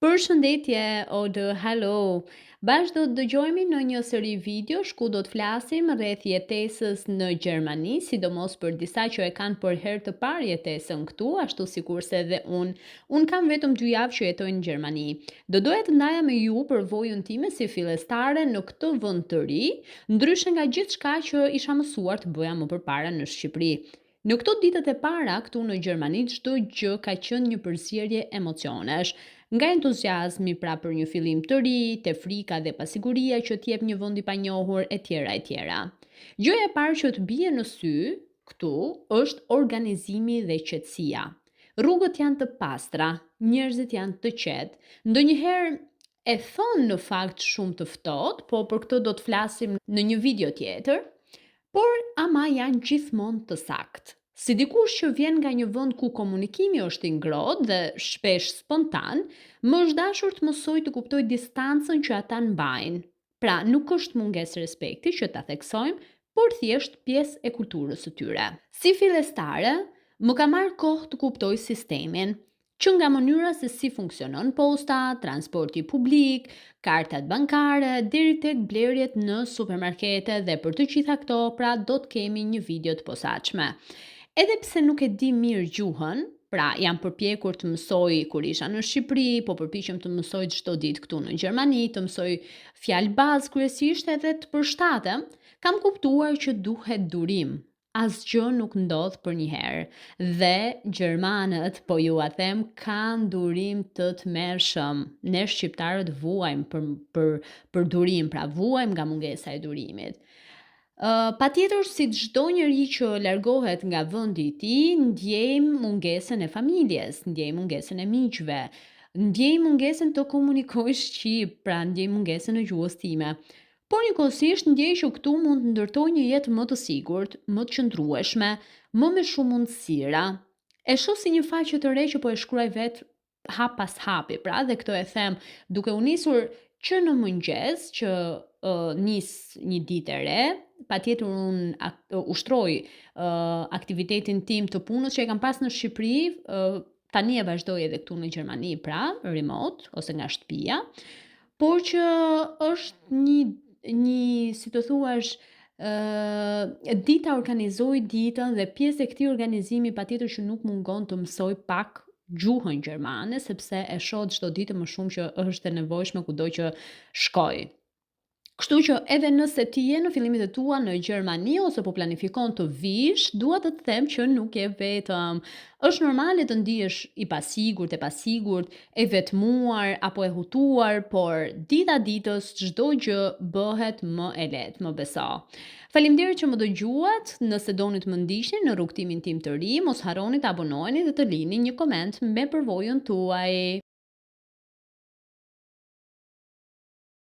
Përshëndetje, Odo, hello. Bashkë do të dëgjojmë në një seri videosh ku do të flasim rreth jetesës në Gjermani, sidomos për disa që e kanë për herë të parë jetesën këtu, ashtu sikurse edhe unë. Unë kam vetëm 2 javë që jetoj në Gjermani. Do doja të ndaja me ju përvojën time si fillestare në këtë vend të ri, ndryshe nga gjithçka që isha mësuar të bëja më përpara në Shqipëri. Në këto ditët e para këtu në Gjermani çdo gjë ka qenë një përzierje emocionesh, nga entuziazmi pra për një fillim të ri, te frika dhe pasiguria që t'jep një vend i panjohur e tjera e tjera. Gjëja e parë që të bie në sy këtu është organizimi dhe qetësia. Rrugët janë të pastra, njerëzit janë të qetë, ndonjëherë e thon në fakt shumë të ftohtë, po për këtë do të flasim në një video tjetër, por ama janë gjithmonë të saktë. Si dikush që vjen nga një vend ku komunikimi është i ngrohtë dhe shpesh spontan, më është dashur të mësoj të kuptoj distancën që ata mbajnë. Pra, nuk është mungesë respekti që ta theksojmë, por thjesht pjesë e kulturës së tyre. Si fillestare, më ka marrë kohë të kuptoj sistemin, që nga mënyra se si funksionon posta, transporti publik, kartat bankare, deri tek blerjet në supermarkete dhe për të gjitha këto, pra do të kemi një video të posaçme. Edhe pse nuk e di mirë gjuhën, pra jam përpjekur të mësoj kur isha në Shqipëri, po përpiqem të mësoj çdo ditë këtu në Gjermani, të mësoj fjalë bazë kryesisht edhe të përshtatem, kam kuptuar që duhet durim. Asgjë nuk ndodh për një herë. Dhe gjermanët, po ju a them, kanë durim të tmerrshëm. Ne shqiptarët vuajmë për durim, pra vuajmë nga mungesa e durimit. Patjetër si çdo njeri që largohet nga vendi i tij, ndjejmë mungesën e familjes, ndjejmë mungesën e miqve, ndjej mungesën të komunikoj shqip, pra ndjej mungesën e gjuhës time. Por njëkohësisht ndjej që këtu mund të ndërtoj një jetë më të sigurt, më të qëndrueshme, më me shumë mundësira. E shoh si një faqe të re që po e shkruaj vetë hap pas hapi, pra dhe këtë e them duke u nisur që në mëngjes që nis një ditë e re, patjetër ushtroj aktivitetin tim të punës që e kam pas në Shqipëri, tani e vazhdoj edhe këtu në Gjermani, pra remote ose nga shtëpia, por që është një si të thuash, dita organizoj ditën dhe pjesë e këtij organizimi patjetër që nuk mungon të mësoj pak gjuhën gjermane, sepse e shoh çdo ditë më shumë që është e nevojshme kudo që shkoj. Kështu që edhe nëse ti je në fillimet e tua në Gjermani ose po planifikon të vish, dua të të them që nuk je vetëm. Është normale të ndihesh i pasigurt, e vetmuar apo e hutuar, por dita ditës çdo gjë bëhet më e lehtë, më beso. Faleminderit që më dëgjuat. Nëse doni të më ndiqni në rrugtimin tim të ri, mos harroni të abonoheni dhe të lini një koment me përvojën tuaj.